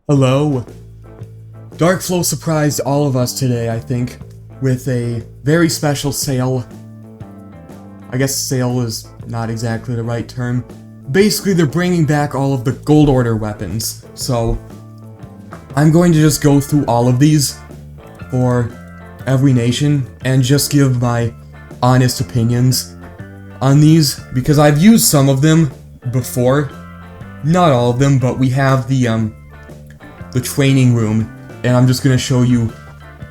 Hello. Darkflow surprised all of us today, I think, with a very special sale. I guess sale is not exactly the right term. Basically, they're bringing back all of the Gold Order weapons, so I'm going to just go through all of these for every nation and just give my honest opinions on these, because I've used some of them before. Not all of them, but we have the training room, and I'm just going to show you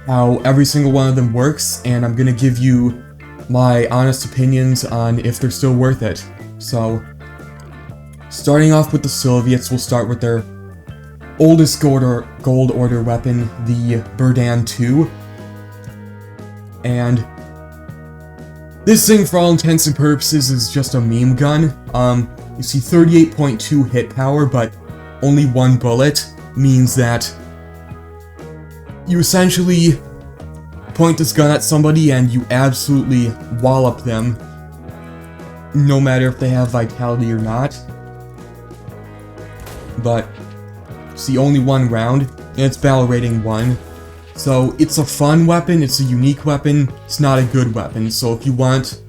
how every single one of them works, and I'm going to give you my honest opinions on if they're still worth it. So, starting off with the Soviets, we'll start with their oldest Gold Order weapon, the Berdan II. And this thing, for all intents and purposes, is just a meme gun. You see 38.2 hit power, but only one bullet means that you essentially point this gun at somebody and you absolutely wallop them, no matter if they have vitality or not. But, see, only one round, and it's battle rating 1. So, it's a fun weapon, it's a unique weapon, it's not a good weapon, so if you want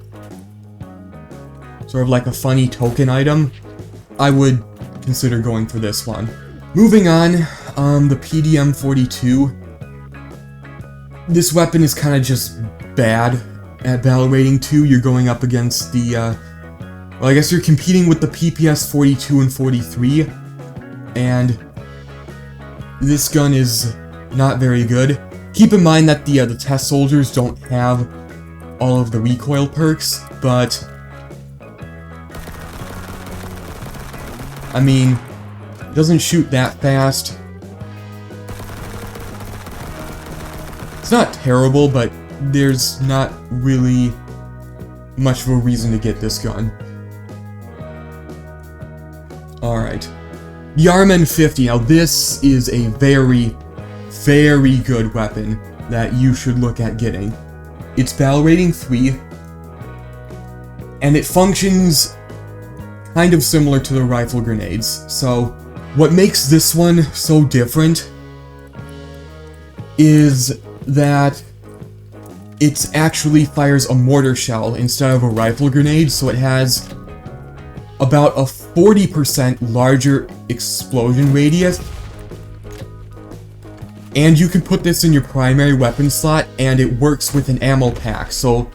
sort of like a funny token item, I would consider going for this one. Moving on, the PD-M42. This weapon is kind of just bad at battle rating 2. You're going up against the, well, I guess you're competing with the PPS 42 and 43, and this gun is not very good. Keep in mind that the test soldiers don't have all of the recoil perks, but I mean, it doesn't shoot that fast. It's not terrible, but there's not really much of a reason to get this gun. Alright. The RM-50. Now this is a very, very good weapon that you should look at getting. It's battle rating 3, and it functions kind of similar to the rifle grenades. So, what makes this one so different is that it actually fires a mortar shell instead of a rifle grenade, so it has about a 40% larger explosion radius. And you can put this in your primary weapon slot, and it works with an ammo pack. So,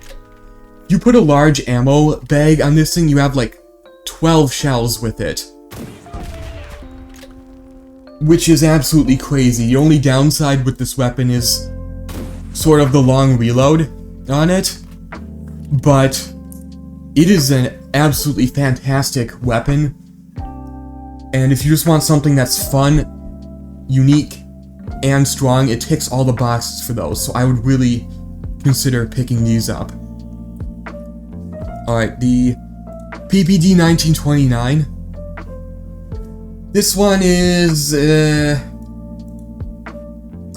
if you put a large ammo bag on this thing, you have like 12 shells with it, which is absolutely crazy. The only downside with this weapon is sort of the long reload on it, but it is an absolutely fantastic weapon, and if you just want something that's fun, unique, and strong, it ticks all the boxes for those, so I would really consider picking these up. Alright, the PPD 1929. This one is,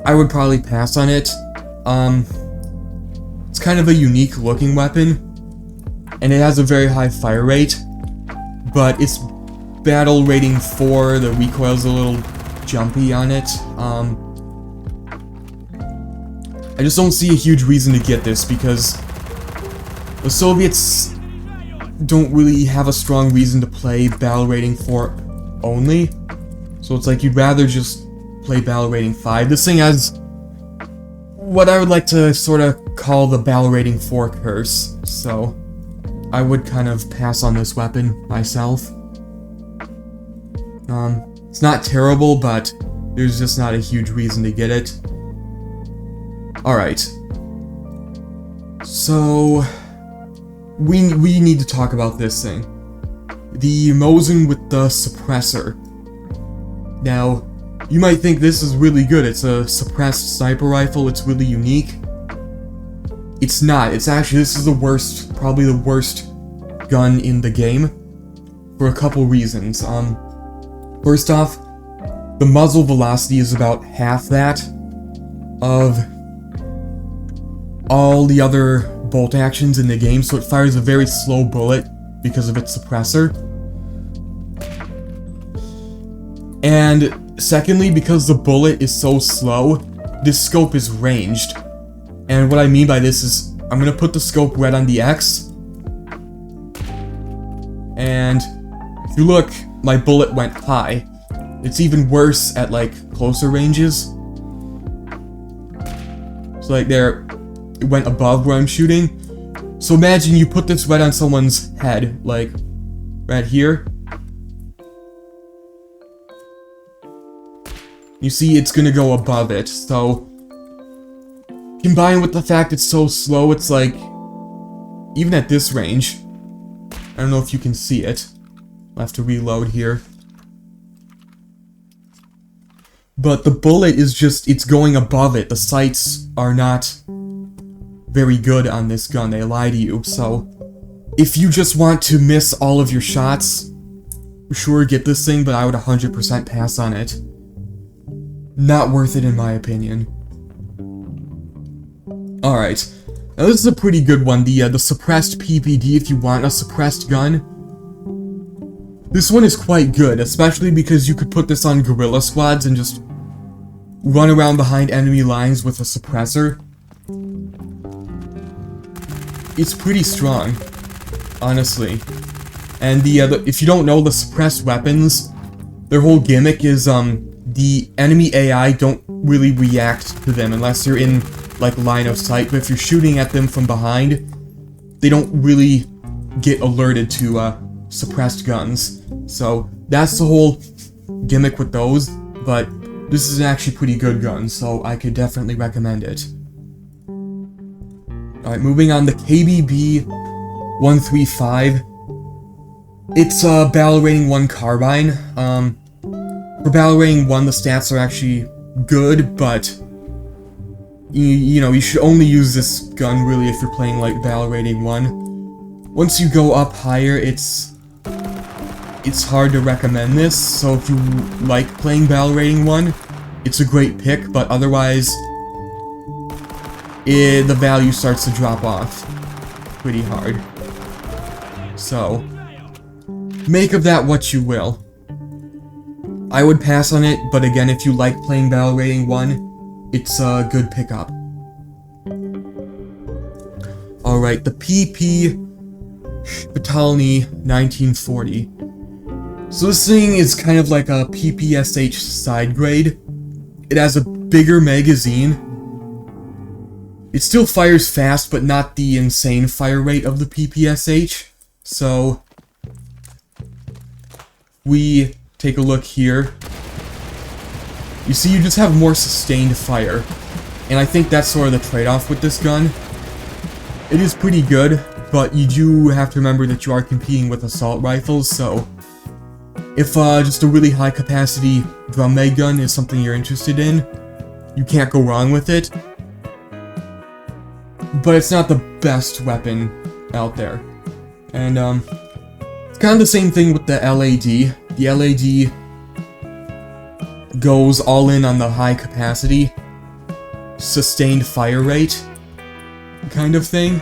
I would probably pass on it. It's kind of a unique looking weapon, and it has a very high fire rate, but it's battle rating 4, the recoil's a little jumpy on it. I just don't see a huge reason to get this, because the Soviets don't really have a strong reason to play battle rating 4 only, so it's like you'd rather just play battle rating 5. This thing has what I would like to sort of call the battle rating 4 curse, so I would kind of pass on this weapon myself. It's not terrible, but there's just not a huge reason to get it. Alright. So we need to talk about this thing. The Mosin with the suppressor. Now, you might think this is really good. It's a suppressed sniper rifle. It's really unique. It's not. It's actually, this is the worst, probably the worst gun in the game for a couple reasons. First off, the muzzle velocity is about half that of all the other bolt actions in the game, so it fires a very slow bullet because of its suppressor. And Secondly, because the bullet is so slow, this scope is ranged. And what I mean by this is, I'm gonna put the scope red on the X. And if you look, my bullet went high. It's even worse at like closer ranges. So like there, it went above where I'm shooting. So imagine you put this right on someone's head, like right here. You see it's gonna go above it, so combined with the fact it's so slow, it's like, even at this range, I don't know if you can see it. I'll have to reload here. But the bullet is just, it's going above it. The sights are not very good on this gun, they lie to you. So, if you just want to miss all of your shots, sure, get this thing, but I would 100% pass on it. Not worth it in my opinion. Alright, now this is a pretty good one, the suppressed PPD if you want a suppressed gun. This one is quite good, especially because you could put this on guerrilla squads and just run around behind enemy lines with a suppressor. It's pretty strong, honestly. And if you don't know, the suppressed weapons, their whole gimmick is the enemy AI don't really react to them unless you're in like line of sight, but if you're shooting at them from behind, they don't really get alerted to suppressed guns. So that's the whole gimmick with those, but this is an actually pretty good gun, so I could definitely recommend it. Alright, moving on, the KBB-135. It's a Battle Rating 1 Carbine. For Battle Rating 1, the stats are actually good, but you know, you should only use this gun really if you're playing like Battle Rating 1. Once you go up higher, it's hard to recommend this, so if you like playing Battle Rating 1, it's a great pick, but otherwise, the value starts to drop off pretty hard. So, make of that what you will. I would pass on it, but again, if you like playing Battle Rating 1, it's a good pickup. Alright, the PP Shpitalniy 1940. So this thing is kind of like a PPSH side grade. It has a bigger magazine. It still fires fast, but not the insane fire rate of the PPSH. So, we take a look here. You see, you just have more sustained fire. And I think that's sort of the trade-off with this gun. It is pretty good, but you do have to remember that you are competing with assault rifles, so if just a really high-capacity drum mag gun is something you're interested in, you can't go wrong with it. But it's not the best weapon out there. And, it's kind of the same thing with the LAD. The LAD goes all in on the high capacity, sustained fire rate kind of thing.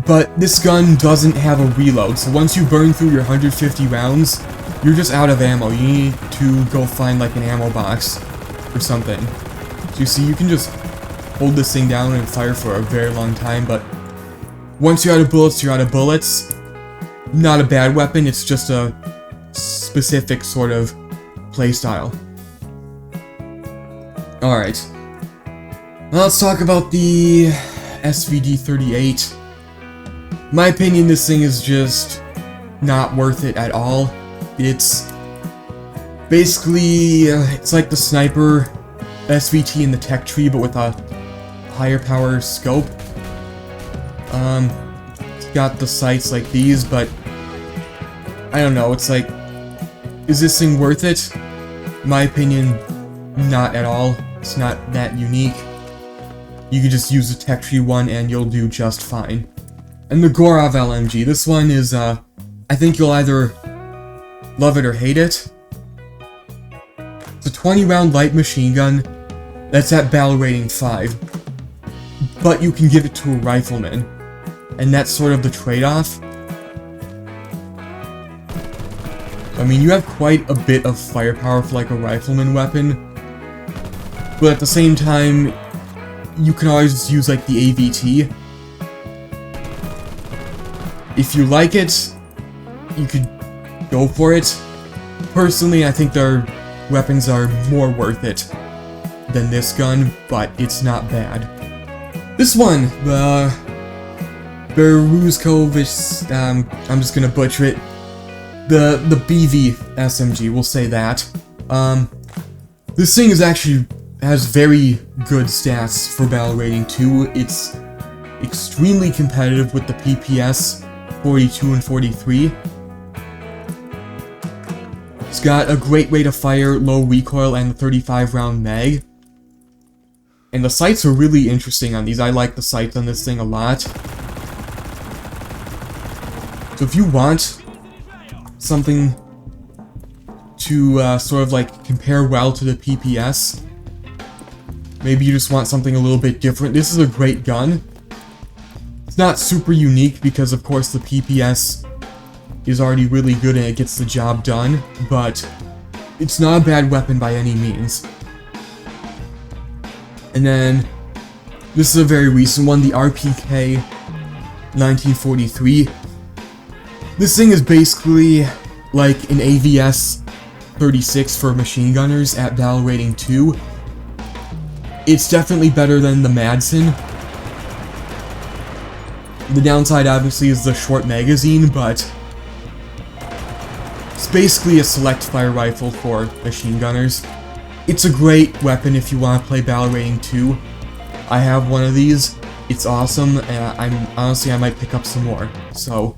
But this gun doesn't have a reload, so once you burn through your 150 rounds, you're just out of ammo. You need to go find like an ammo box or something. So you see, you can just hold this thing down and fire for a very long time, but once you're out of bullets, you're out of bullets. Not a bad weapon, it's just a specific sort of playstyle. Alright. Now let's talk about the SVD-38. In my opinion, this thing is just not worth it at all. It's basically, it's like the sniper SVT in the tech tree, but with a higher power scope. It's got the sights like these, but I don't know, it's like, is this thing worth it? In my opinion, not at all. It's not that unique. You could just use the tech tree one and you'll do just fine. And the Gorov LMG, this one is, I think you'll either love it or hate it. It's a 20-round light machine gun that's at Battle Rating 5, but you can give it to a rifleman, and that's sort of the trade-off. I mean, you have quite a bit of firepower for like a rifleman weapon, but at the same time, you can always just use like the AVT. If you like it, you could go for it. Personally, I think their weapons are more worth it than this gun, but it's not bad. This one, the Beruzko-Vysotsky, I'm just gonna butcher it. The BV SMG, we'll say that. This thing has very good stats for battle rating 2. It's extremely competitive with the PPS 42 and 43. It's got a great rate of fire, low recoil, and a 35 round mag. And the sights are really interesting on these. I like the sights on this thing a lot. So if you want something to sort of like compare well to the PPS, maybe you just want something a little bit different, this is a great gun. It's not super unique because of course the PPS is already really good and it gets the job done, but it's not a bad weapon by any means. And then, this is a very recent one, the RPK 1943. This thing is basically like an AVS 36 for machine gunners at battle rating 2. It's definitely better than the Madsen. The downside obviously is the short magazine, but it's basically a select fire rifle for machine gunners. It's a great weapon if you want to play battle rating 2. I have one of these. It's awesome, and honestly I might pick up some more. So,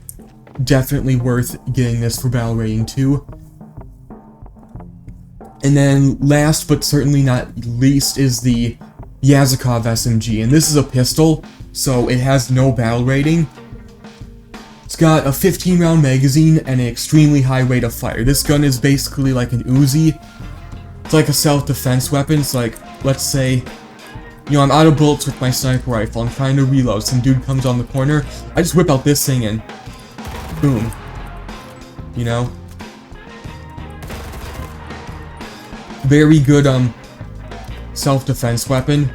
definitely worth getting this for battle rating 2. And then, last but certainly not least, is the Yazikov SMG. And this is a pistol, so it has no battle rating. It's got a 15 round magazine and an extremely high rate of fire. This gun is basically like an Uzi. It's like a self-defense weapon. It's like, let's say, you know, I'm out of bullets with my sniper rifle, I'm trying to reload, some dude comes on the corner, I just whip out this thing and boom. You know? Very good, self-defense weapon.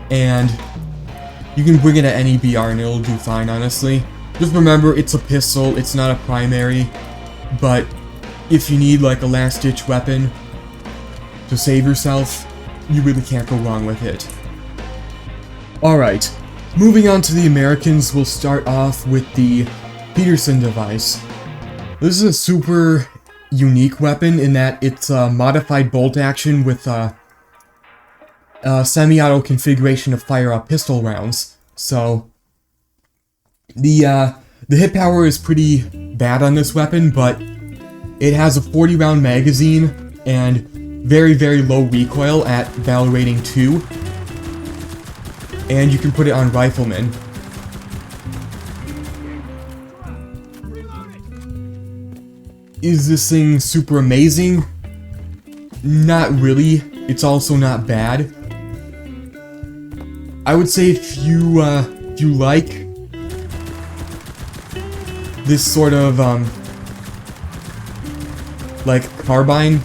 And you can bring it at any BR and it'll do fine, honestly. Just remember, it's a pistol, it's not a primary, but if you need like a last-ditch weapon to save yourself, you really can't go wrong with it. Alright, moving on to the Americans, we'll start off with the Pedersen Device. This is a super unique weapon in that it's a modified bolt action with a semi-auto configuration to fire up pistol rounds. So, the hit power is pretty bad on this weapon, but it has a 40 round magazine and very, very low recoil at battle rating 2. And you can put it on riflemen. Is this thing super amazing? Not really. It's also not bad. I would say if you like this sort of like carbine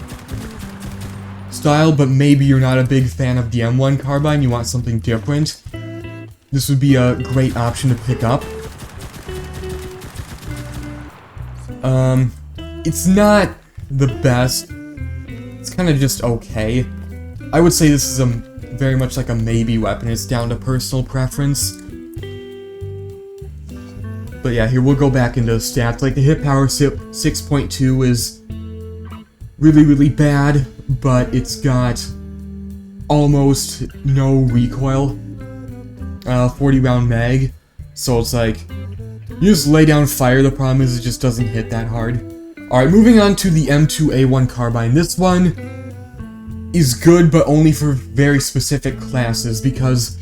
style, but maybe you're not a big fan of the M1 Carbine, you want something different, this would be a great option to pick up. It's not the best, it's kind of just okay. I would say this is very much like a maybe weapon, it's down to personal preference. But yeah, here we'll go back into stats. Like the hit power 6.2 is really, really bad, but it's got almost no recoil. 40 round mag, so it's like, you just lay down fire, the problem is it just doesn't hit that hard. Alright, moving on to the M2A1 Carbine. This one is good, but only for very specific classes, because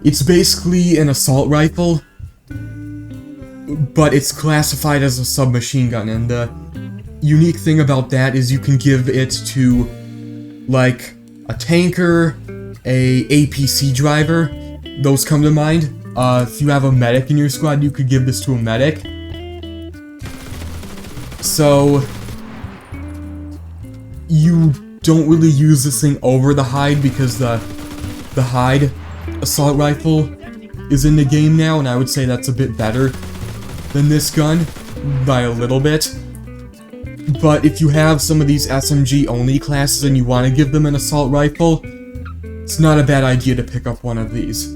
it's basically an assault rifle, but it's classified as a submachine gun, and the unique thing about that is you can give it to, like, a tanker, a APC driver, those come to mind. If you have a medic in your squad, you could give this to a medic. So you don't really use this thing over the Hyde because the Hyde assault rifle is in the game now, and I would say that's a bit better than this gun by a little bit. But if you have some of these SMG only classes and you want to give them an assault rifle, it's not a bad idea to pick up one of these.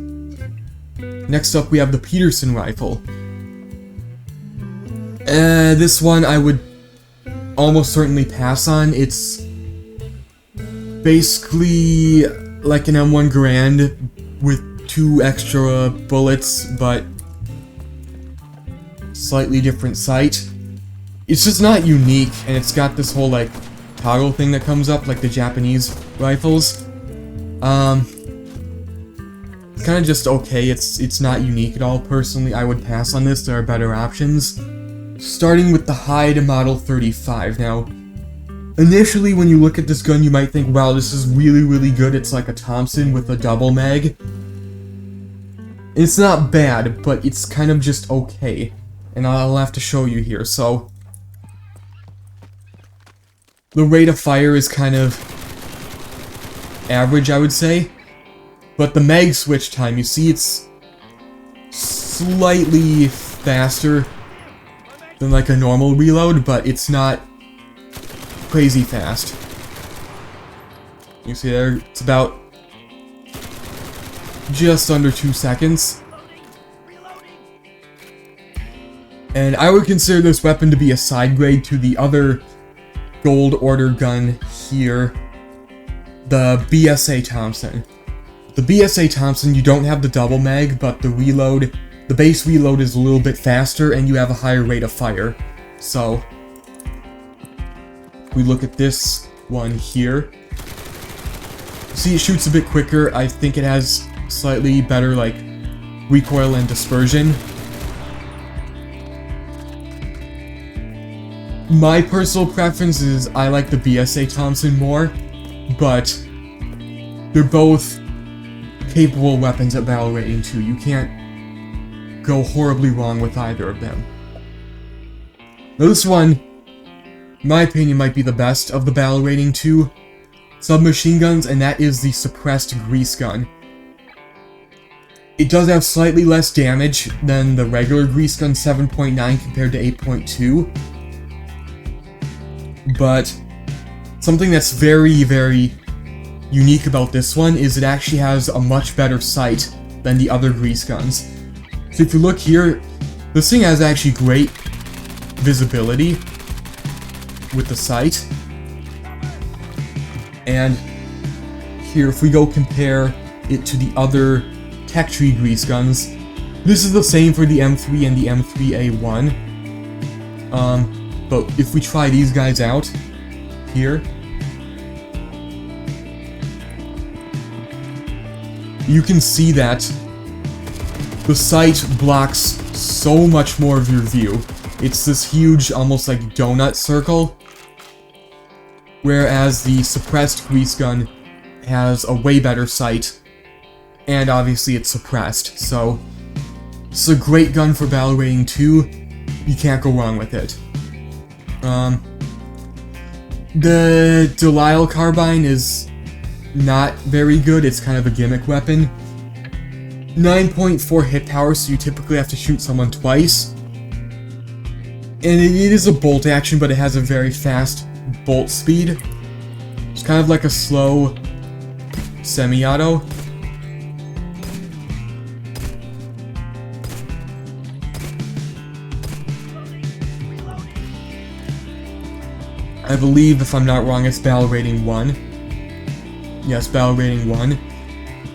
Next up we have the Pedersen Rifle. This one I would almost certainly pass on. It's basically like an M1 Garand with 2 extra bullets, but slightly different sight. It's just not unique, and it's got this whole like toggle thing that comes up like the Japanese rifles. It's kind of just okay. It's not unique at all. Personally, I would pass on this. There are better options. Starting with the Hyde Model 35. Now, initially when you look at this gun, you might think, wow, this is really, really good. It's like a Thompson with a double mag. It's not bad, but it's kind of just okay. And I'll have to show you here. So, the rate of fire is kind of average, I would say. But the mag switch time, you see it's slightly faster than like a normal reload, but it's not crazy fast. You see there, it's about just under 2 seconds. And I would consider this weapon to be a side grade to the other gold order gun here, the BSA Thompson. The BSA Thompson, you don't have the double mag, but the reload, the base reload is a little bit faster and you have a higher rate of fire. So, we look at this one here. See, it shoots a bit quicker. I think it has slightly better, like, recoil and dispersion. My personal preference is I like the BSA Thompson more, but they're both capable weapons at battle rating 2. You can't go horribly wrong with either of them. Now this one, in my opinion, might be the best of the battle rating 2 submachine guns, and that is the suppressed grease gun. It does have slightly less damage than the regular grease gun 7.9 compared to 8.2. But something that's very, very unique about this one is it actually has a much better sight than the other grease guns. So if you look here, this thing has actually great visibility with the sight. And here, if we go compare it to the other tech tree grease guns, this is the same for the M3 and the M3A1. But if we try these guys out here, you can see that the sight blocks so much more of your view. It's this huge, almost like donut circle, whereas the suppressed grease gun has a way better sight, and obviously it's suppressed, so it's a great gun for battle rating 2. You can't go wrong with it. The Lisle carbine is not very good. It's kind of a gimmick weapon. 9.4 hit power, so you typically have to shoot someone twice. And it is a bolt action, but it has a very fast bolt speed. It's kind of like a slow semi-auto. I believe, if I'm not wrong, it's battle rating 1. Yes, battle rating 1.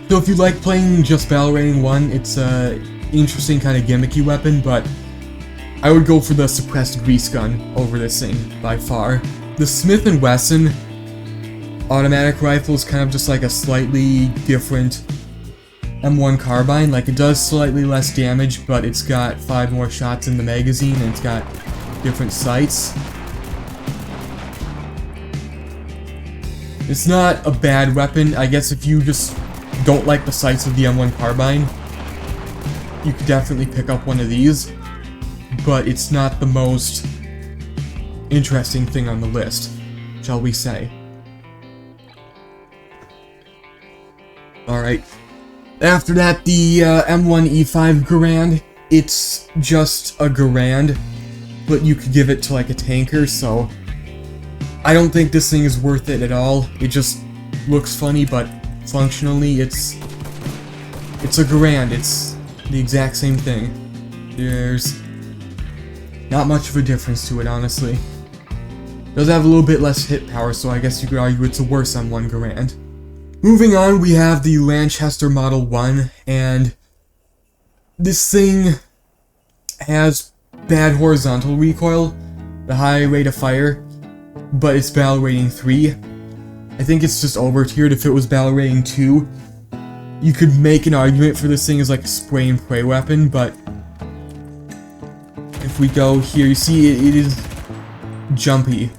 So if you like playing just battle rating 1, it's a interesting kind of gimmicky weapon, but I would go for the suppressed grease gun over this thing, by far. The Smith & Wesson automatic rifle is kind of just like a slightly different M1 Carbine. Like, it does slightly less damage, but it's got 5 more shots in the magazine, and it's got different sights. It's not a bad weapon. I guess if you just don't like the sights of the M1 Carbine, you could definitely pick up one of these. But it's not the most interesting thing on the list, shall we say. Alright. After that, the M1E5 Garand. It's just a Garand, but you could give it to like a tanker, so I don't think this thing is worth it at all. It just looks funny, but functionally it's a Garand. It's the exact same thing. There's not much of a difference to it, honestly. It does have a little bit less hit power, so I guess you could argue it's a worse M1 Garand. Moving on, we have the Lanchester Model 1, and this thing has bad horizontal recoil, the high rate of fire, but it's battle rating 3. I think it's just over-tiered. If it was battle rating 2, you could make an argument for this thing as like a spray and pray weapon, but if we go here, you see it is jumpy,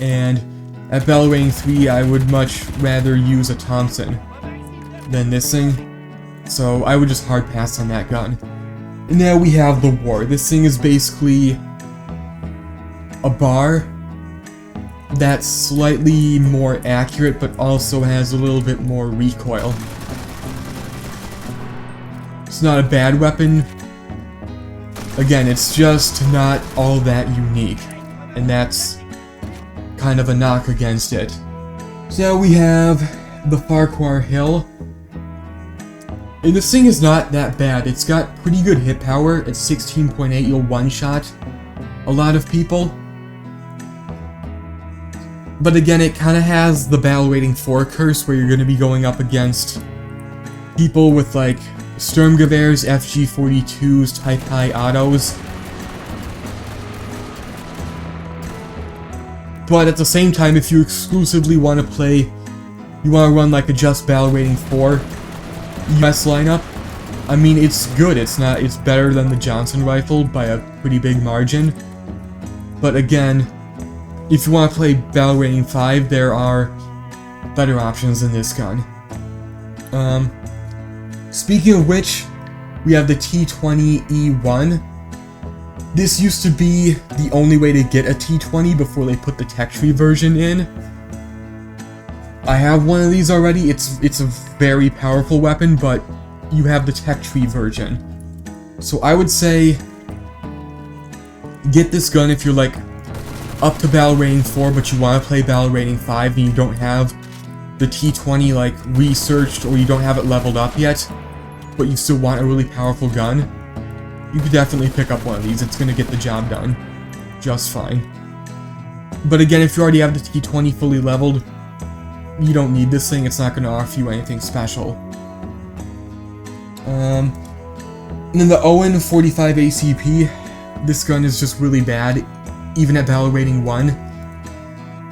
and at battle rating 3, I would much rather use a Thompson than this thing. So I would just hard pass on that gun. And now we have the W.A.R. This thing is basically a bar that's slightly more accurate, but also has a little bit more recoil. It's not a bad weapon. Again, it's just not all that unique, and that's kind of a knock against it. So we have the Farquhar-Hill. And this thing is not that bad. It's got pretty good hit power. At 16.8, you'll one-shot a lot of people. But again, it kind of has the battle rating 4 curse, where you're going to be going up against people with like Sturmgewehrs, FG42s, Type I autos. But at the same time, if you exclusively want to play, you want to run like a just battle rating 4 US lineup, I mean, it's good. It's better than the Johnson rifle by a pretty big margin. But again, if you want to play battle rating 5, there are better options than this gun. Speaking of which, we have the T20E1. This used to be the only way to get a T20 before they put the tech tree version in. I have one of these already. It's a very powerful weapon, but you have the tech tree version. So I would say get this gun if you're like up to battle rating 4, but you want to play battle rating 5 and you don't have the T20 like researched, or you don't have it leveled up yet, but you still want a really powerful gun. You could definitely pick up one of these. It's going to get the job done just fine. But again, if you already have the T20 fully leveled, you don't need this thing. It's not going to offer you anything special. And then the Owen 45 ACP. This gun is just really bad, even at battle rating 1.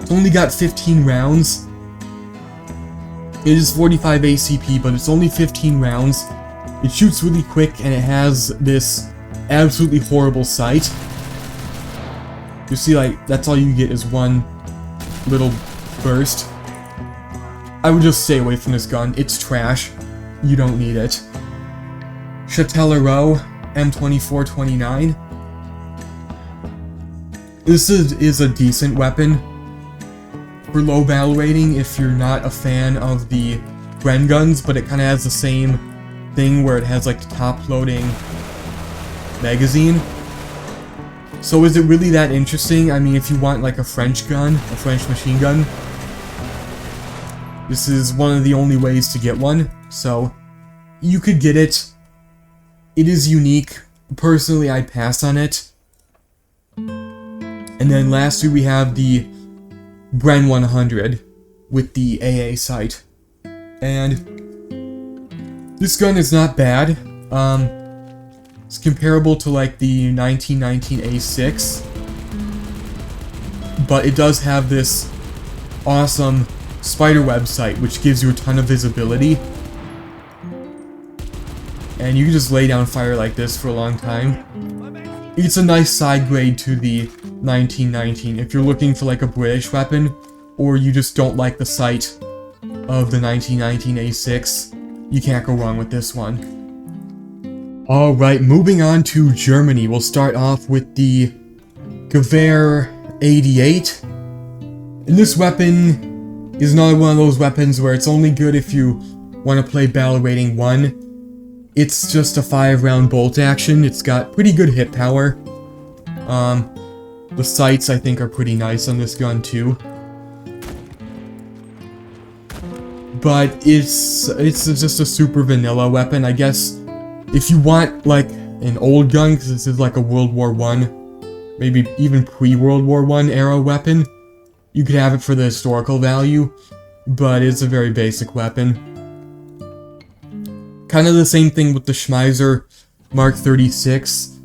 It's only got 15 rounds. It is 45 ACP, but it's only 15 rounds. It shoots really quick, and it has this absolutely horrible sight. You see, like, that's all you get is one little burst. I would just stay away from this gun. It's trash. You don't need it. Chatellerault M24 29. This is a decent weapon for low battle rating if you're not a fan of the Bren guns, but it kind of has the same thing where it has like the top loading magazine. So is it really that interesting? I mean, if you want like a French gun, a French machine gun, this is one of the only ways to get one, so you could get it. It is unique. Personally, I'd pass on it. And then lastly, we have the Bren 100 with the AA sight. And this gun is not bad. It's comparable to like the 1919 A6, but it does have this awesome spiderweb sight, which gives you a ton of visibility. And you can just lay down fire like this for a long time. It's a nice side grade to the 1919 if you're looking for like a British weapon, or you just don't like the sight of the 1919 A6. You can't go wrong with this one. Alright, moving on to Germany. We'll start off with the Gewehr 88. And this weapon is another one of those weapons where it's only good if you want to play battle rating 1. It's just a 5-round bolt action. It's got pretty good hit power. The sights I think are pretty nice on this gun too. But it's just a super vanilla weapon. I guess if you want like an old gun, because this is like a World War I, maybe even pre-World War I era weapon, you could have it for the historical value, but it's a very basic weapon. Kind of the same thing with the Schmeisser Mk36.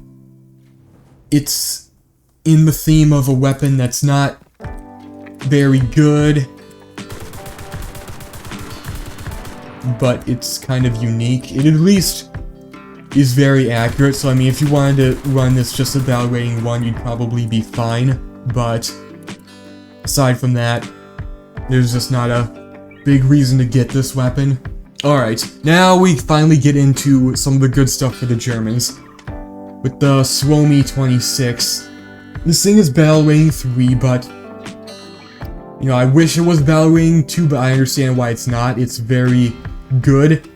It's in the theme of a weapon that's not very good, but it's kind of unique. It at least is very accurate, so I mean, if you wanted to run this just at battle rating 1, you'd probably be fine, but aside from that, there's just not a big reason to get this weapon. Alright, now we finally get into some of the good stuff for the Germans. With the Suomi 26. This thing is battle rating 3, but you know, I wish it was battle rating 2, but I understand why it's not. It's very good.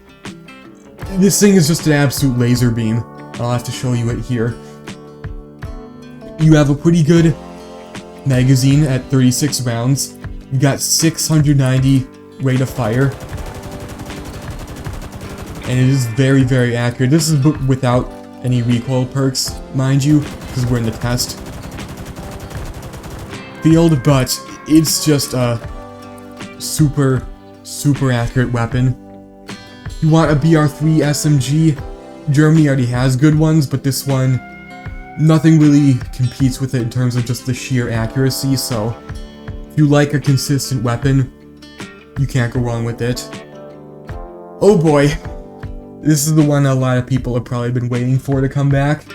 This thing is just an absolute laser beam. I'll have to show you it here. You have a pretty good magazine at 36 rounds. You got 690 rate of fire. And it is very, very accurate. This is without any recoil perks, mind you, because we're in the test field, but it's just a super, super accurate weapon. You want a BR3 SMG? Germany already has good ones, but this one, nothing really competes with it in terms of just the sheer accuracy, so if you like a consistent weapon, you can't go wrong with it. Oh boy, this is the one a lot of people have probably been waiting for to come back.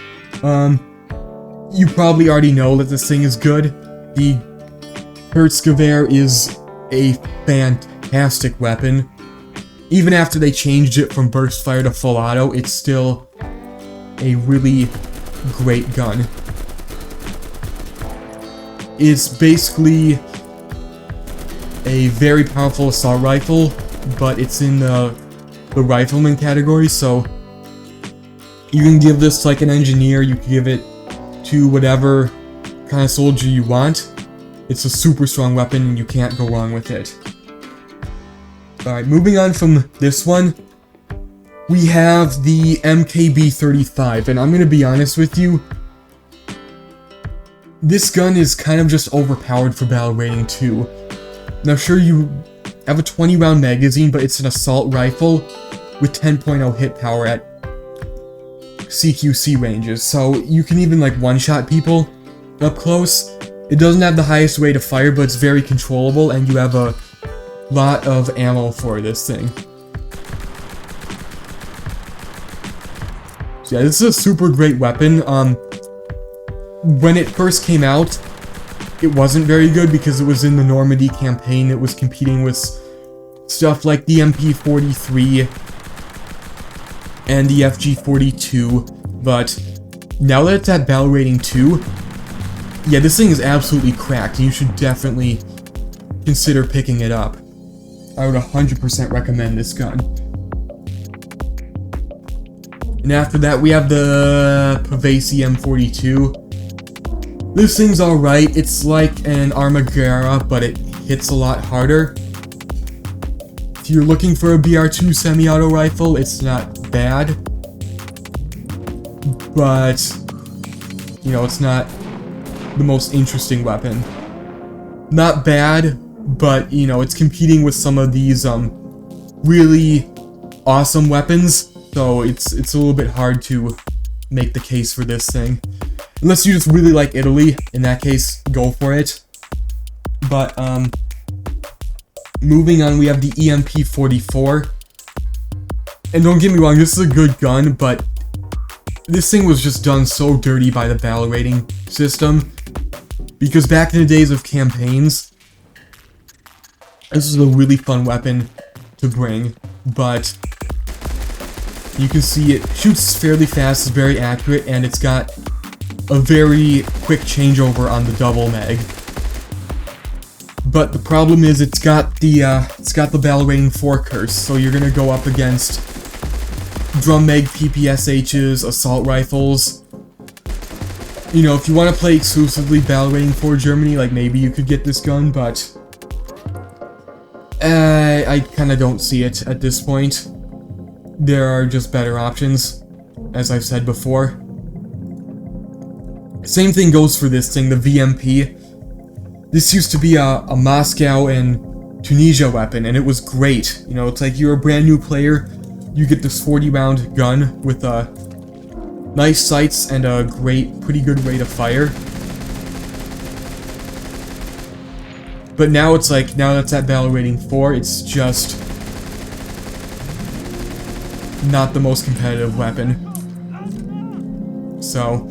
You probably already know that this thing is good. The Kurz Gewehr is a fantastic weapon. Even after they changed it from burst fire to full auto, it's still a really great gun. It's basically a very powerful assault rifle, but it's in the rifleman category, so you can give this to like an engineer, you can give it to whatever kind of soldier you want. It's a super strong weapon and you can't go wrong with it. Alright, moving on from this one, we have the MKB-35, and I'm gonna be honest with you, this gun is kind of just overpowered for battle rating 2. Now sure, you have a 20-round magazine, but it's an assault rifle with 10.0 hit power at CQC ranges, so you can even like one-shot people up close. It doesn't have the highest rate of fire, but it's very controllable, and you have a lot of ammo for this thing. So yeah, this is a super great weapon. When it first came out, it wasn't very good because it was in the Normandy campaign. It was competing with stuff like the MP43 and the FG42, but now that it's at battle rating 2, yeah, this thing is absolutely cracked. You should definitely consider picking it up. I would 100% recommend this gun. And after that, we have the Pavesi M42. This thing's alright. It's like an Erma EMP, but it hits a lot harder. If you're looking for a BR2 semi-auto rifle, it's not bad. But, you know, it's not the most interesting weapon. Not bad, but, you know, it's competing with some of these, really awesome weapons, so it's a little bit hard to make the case for this thing. Unless you just really like Italy, in that case, go for it. But, moving on, we have the EMP44. And don't get me wrong, this is a good gun, but this thing was just done so dirty by the battle rating system. Because back in the days of campaigns, this is a really fun weapon to bring, but you can see it shoots fairly fast, it's very accurate, and it's got a very quick changeover on the double mag. But the problem is it's got the battle rating 4 curse, so you're gonna go up against drum mag PPSHs, assault rifles. You know, if you want to play exclusively battle rating 4 Germany, like maybe you could get this gun, but I kind of don't see it at this point. There are just better options, as I've said before. Same thing goes for this thing, the VMP. This used to be a Moscow and Tunisia weapon, and it was great. You know, it's like you're a brand new player, you get this 40-round gun with nice sights and a pretty good rate of fire. But now it's like, now that's at battle rating 4, it's just not the most competitive weapon. So,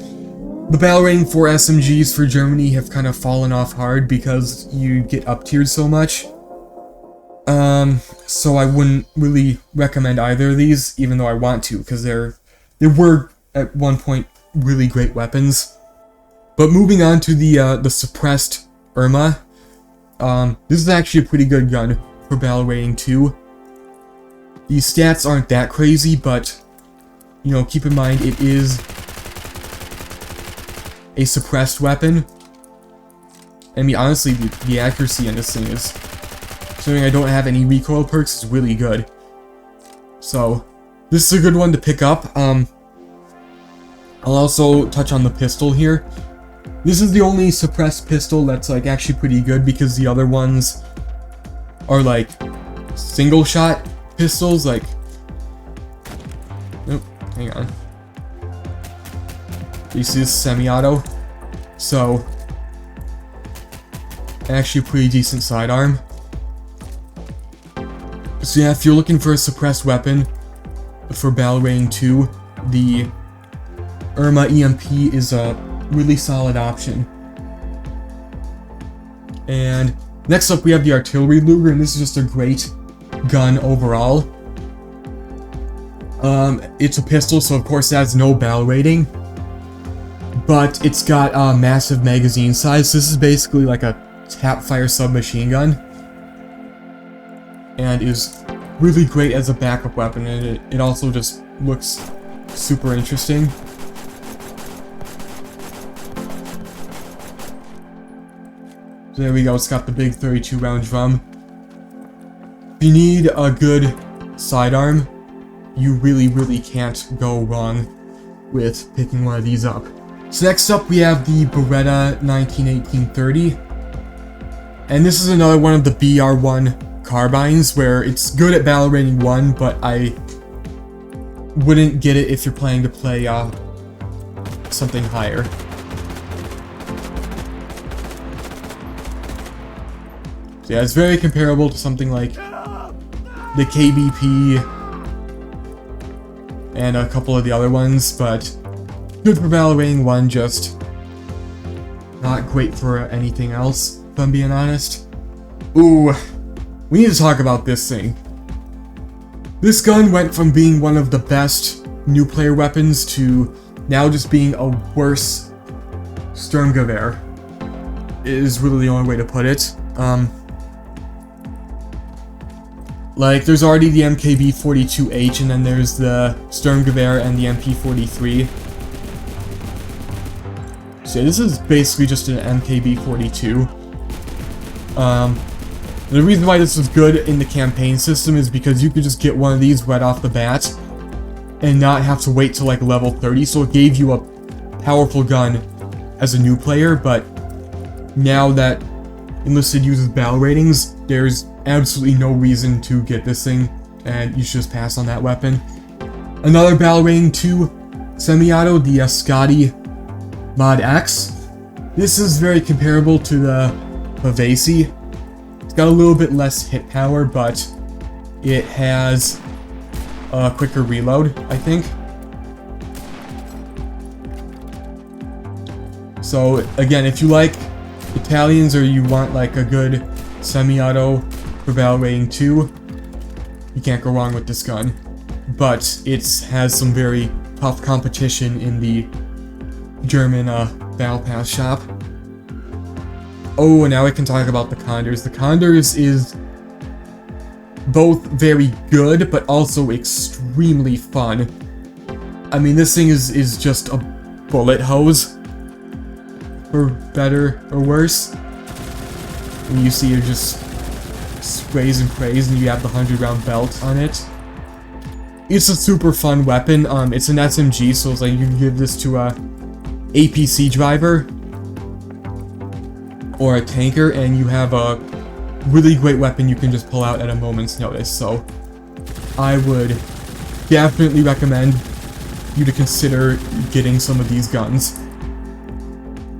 the battle rating 4 SMGs for Germany have kind of fallen off hard because you get up-tiered so much. So I wouldn't really recommend either of these, even though I want to, because they were, at one point, really great weapons. But moving on to the suppressed Erma, this is actually a pretty good gun for battle rating 2. The stats aren't that crazy, but, you know, keep in mind it is a suppressed weapon. I mean, honestly, the accuracy in this thing is, considering I don't have any recoil perks, is really good. So, this is a good one to pick up. I'll also touch on the pistol here. This is the only suppressed pistol that's, like, actually pretty good, because the other ones are, like, single-shot pistols, like... Nope, hang on. This is semi-auto, so... actually a pretty decent sidearm. So yeah, if you're looking for a suppressed weapon for battle rating 2, the Erma EMP is a really solid option. And next up we have the artillery Luger, and this is just a great gun overall. It's a pistol, so of course it has no battle rating, but it's got a massive magazine size. This is basically like a tap-fire submachine gun, and is really great as a backup weapon, and it also just looks super interesting. So there we go, it's got the big 32-round drum. If you need a good sidearm, you really can't go wrong with picking one of these up. So next up we have the Berdan 1918-30. And this is another one of the BR1 carbines, where it's good at battle rating 1, but I wouldn't get it if you're planning to play something higher. So yeah, it's very comparable to something like the KBP and a couple of the other ones, but good for battle rating 1, just not great for anything else, if I'm being honest. Ooh, we need to talk about this thing. This gun went from being one of the best new player weapons to now just being a worse Sturmgewehr, is really the only way to put it. Like, there's already the MKB-42H, and then there's the Sturmgewehr and the MP-43. So this is basically just an MKB-42. The reason why this was good in the campaign system is because you could just get one of these right off the bat and not have to wait till like level 30, so it gave you a powerful gun as a new player. But now that Enlisted uses battle ratings, there's absolutely no reason to get this thing, and you should just pass on that weapon. Another battle rating 2 semi-auto, the Scotti Mod.X. This is very comparable to the Pavesi. It's got a little bit less hit power, but it has a quicker reload, I think. So again, if you like Italians or you want like a good semi-auto for battle rating 2, you can't go wrong with this gun. But it has some very tough competition in the German Battle Pass shop. Oh, and now I can talk about the Conders. The Conders is both very good, but also extremely fun. I mean, this thing is just a bullet hose, for better or worse. And you see it just sprays and prays, and you have the 100-round belt on it. It's a super fun weapon. It's an SMG, so it's like you can give this to a APC driver or a tanker, and you have a really great weapon you can just pull out at a moment's notice. So I would definitely recommend you to consider getting some of these guns.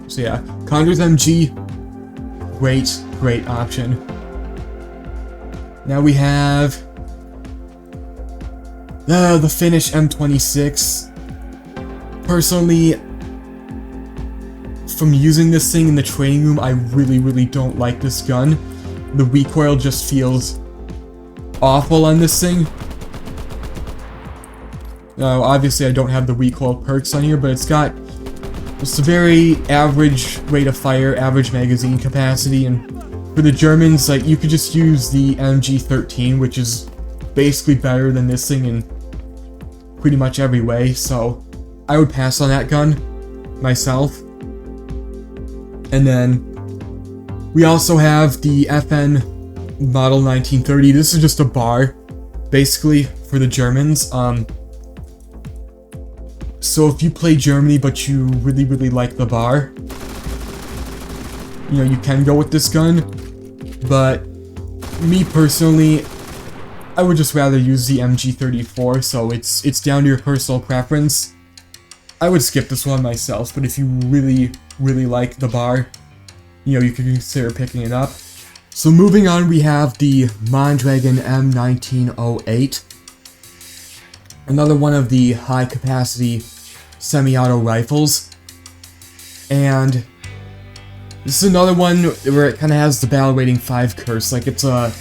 So yeah, Conders MG, great option. Now we have the Finnish M26. Personally, from using this thing in the training room, I really don't like this gun. The recoil just feels awful on this thing. Now, obviously I don't have the recoil perks on here, but it's got just a very average rate of fire, average magazine capacity, and for the Germans, like, you could just use the MG13, which is basically better than this thing in pretty much every way, so I would pass on that gun myself. And then we also have the FN Model 1930. This is just a bar, basically, for the Germans. So if you play Germany but you really like the bar, you know, you can go with this gun. But me personally, I would just rather use the MG34, so it's down to your personal preference. I would skip this one myself, but if you really like the bar, you know, you could consider picking it up. So moving on, we have the Mondragon M1908. Another one of the high-capacity semi-auto rifles. And this is another one where it kind of has the battle rating 5 curse. Like, it's a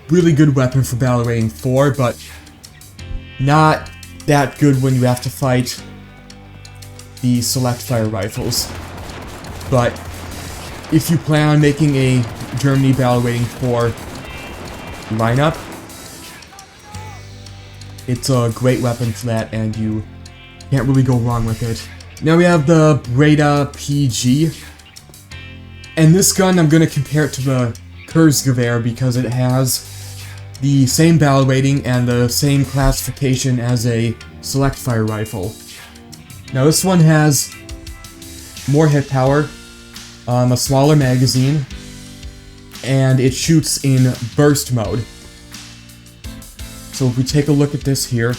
really good weapon for battle rating 4, but not that good when you have to fight the select fire rifles. But if you plan on making a Germany battle rating 4 lineup, it's a great weapon for that, and you can't really go wrong with it. Now we have the Breda PG, and this gun I'm going to compare it to the Kurz Gewehr because it has the same battle rating and the same classification as a select fire rifle. Now this one has more hit power, a smaller magazine, and it shoots in burst mode. So if we take a look at this here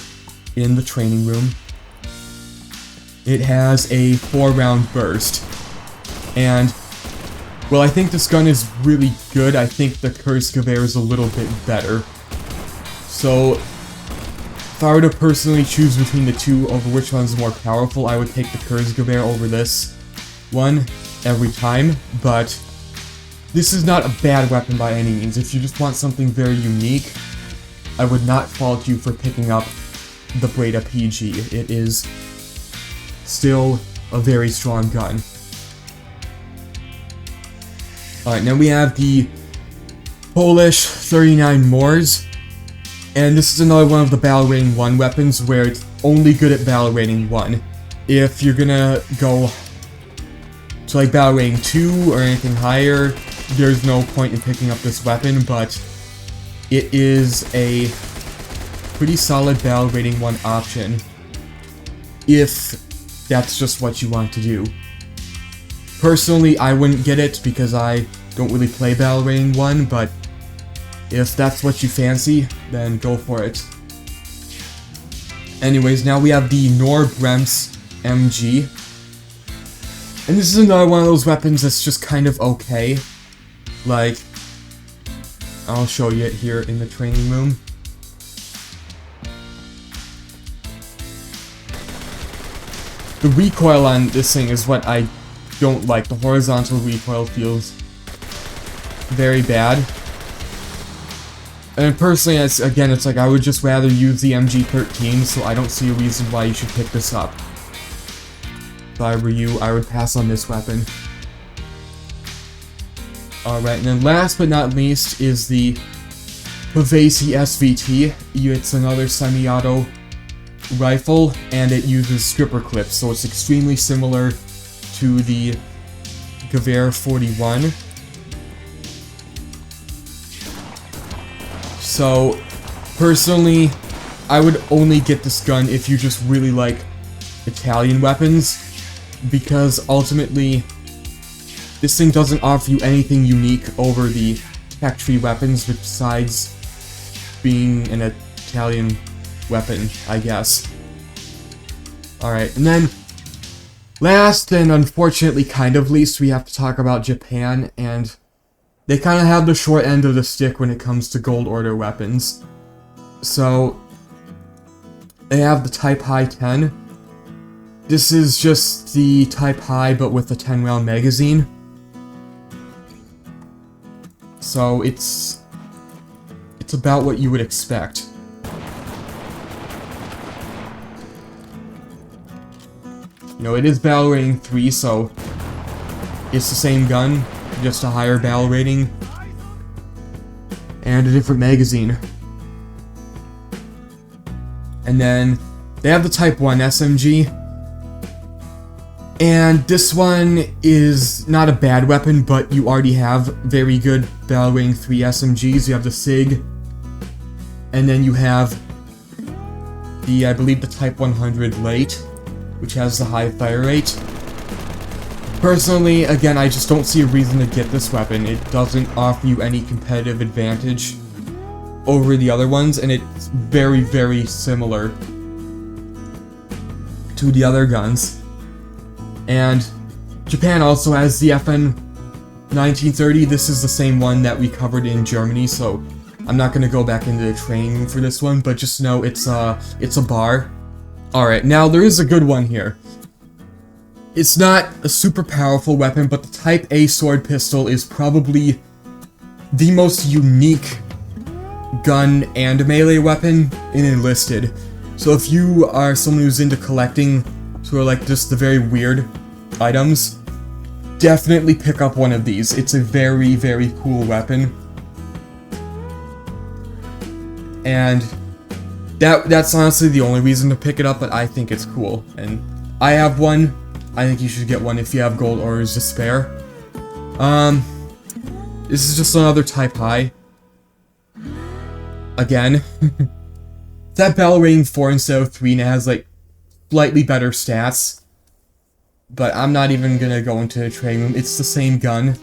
in the training room, it has a 4-round burst. And, well, I think this gun is really good. I think the Kurz Gewehr is a little bit better. So, if I were to personally choose between the two over which one's more powerful, I would take the Kurz Gewehr over this one every time, but this is not a bad weapon by any means. If you just want something very unique, I would not fault you for picking up the Breda PG. It is still a very strong gun. Alright, now we have the Polish 39 Mors, and this is another one of the battle rating 1 weapons where it's only good at battle rating 1. If you're gonna go to like battle rating 2 or anything higher, there's no point in picking up this weapon, but it is a pretty solid battle rating 1 option if that's just what you want to do. Personally, I wouldn't get it because I don't really play battle rating 1, but if that's what you fancy, then go for it. Anyways, now we have the Knorr-Bremse MG. And this is another one of those weapons that's just kind of okay. Like, I'll show you it here in the training room. The recoil on this thing is what I don't like. The horizontal recoil feels very bad. And personally, again, it's like I would just rather use the MG13, so I don't see a reason why you should pick this up. if I were you, I would pass on this weapon. Alright, and then last but not least is the Pavesi SVT. It's another semi-auto rifle, and it uses stripper clips, so it's extremely similar to the Gewehr 41. So, personally, I would only get this gun if you just really like Italian weapons, because ultimately, this thing doesn't offer you anything unique over the Tech Tree weapons besides being an Italian weapon, I guess. Alright, and then last and unfortunately kind of least, we have to talk about Japan, and they kind of have the short end of the stick when it comes to Gold Order weapons. So, they have the Type High 10. This is just the Type High but with a 10-round magazine. So it's about what you would expect. You know, it is battle rating 3, so it's the same gun, just a higher battle rating and a different magazine. And then they have the Type 1 SMG, and this one is not a bad weapon, but you already have very good battle rating 3 SMGs. You have the SIG, and then you have the, I believe, the Type 100 Late, which has the high fire rate. Personally, again, I just don't see a reason to get this weapon. It doesn't offer you any competitive advantage over the other ones, and it's very, very similar to the other guns. And Japan also has the FN 1930. This is the same one that we covered in Germany, so I'm not going to go back into the training room for this one, but just know it's a bar. Alright, now there is a good one here. It's not a super powerful weapon, but the Type A sword pistol is probably the most unique gun and melee weapon in Enlisted. So if you are someone who's into collecting sort of like just the very weird items, definitely pick up one of these. It's a very, very cool weapon. And that's honestly the only reason to pick it up, but I think it's cool. And I have one. I think you should get one if you have gold orders to spare. This is just another Type High. Again. That battle rating 4 instead of 3, and it has like slightly better stats. But I'm not even gonna go into the training room. It's the same gun.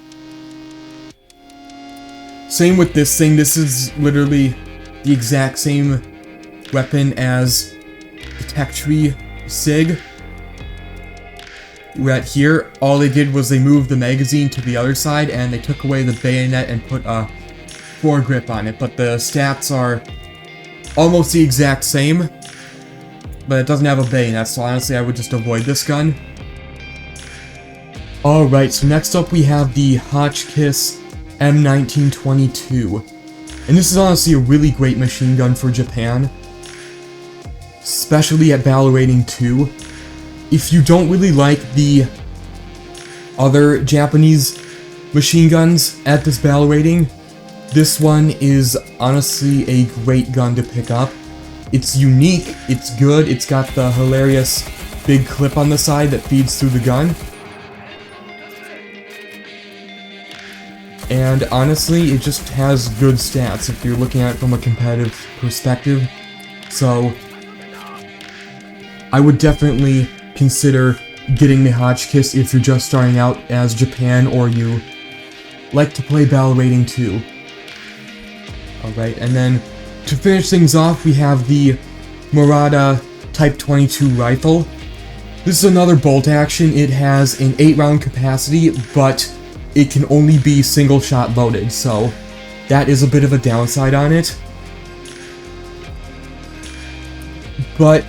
Same with this thing. This is literally the exact same weapon as the Tech Tree SIG. Right here, all they did was they moved the magazine to the other side and they took away the bayonet and put a foregrip on it. But the stats are almost the exact same, but it doesn't have a bayonet, so honestly I would just avoid this gun. Alright, so next up we have the Hotchkiss M1922. And this is honestly a really great machine gun for Japan, especially at battle rating 2. If you don't really like the other Japanese machine guns at this battle rating, this one is honestly a great gun to pick up. It's unique, it's good, it's got the hilarious big clip on the side that feeds through the gun. And honestly, it just has good stats if you're looking at it from a competitive perspective. So, I would definitely consider getting the Hotchkiss if you're just starting out as Japan or you like to play battle rating 2. Alright, and then to finish things off, we have the Murata Type 22 rifle. This is another bolt action. It has an 8-round capacity, but it can only be single shot loaded, so that is a bit of a downside on it. But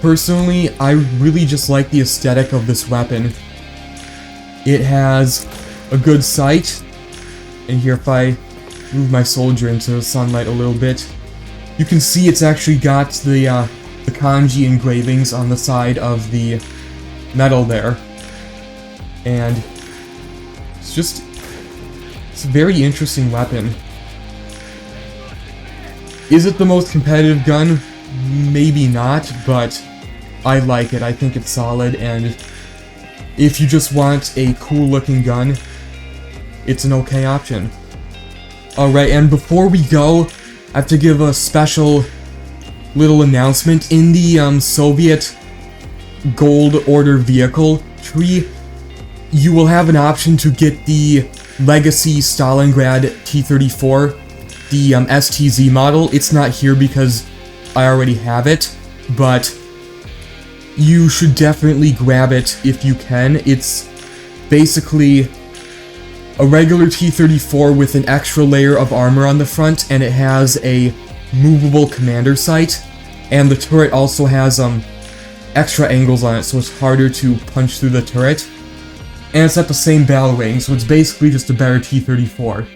personally, I really just like the aesthetic of this weapon. It has a good sight, and here if I move my soldier into the sunlight a little bit, you can see it's actually got the kanji engravings on the side of the metal there. And it's a very interesting weapon. Is it the most competitive gun? Maybe not, but I like it. I think it's solid, and if you just want a cool looking gun, it's an okay option. Alright, and before we go, I have to give a special little announcement. In the Soviet Gold Order vehicle tree, you will have an option to get the Legacy Stalingrad T34, the STZ model. It's not here because I already have it, but you should definitely grab it if you can. It's basically a regular T34 with an extra layer of armor on the front, and it has a movable commander sight, and the turret also has extra angles on it, so it's harder to punch through the turret. And it's at the same battle rating, so it's basically just a better T34.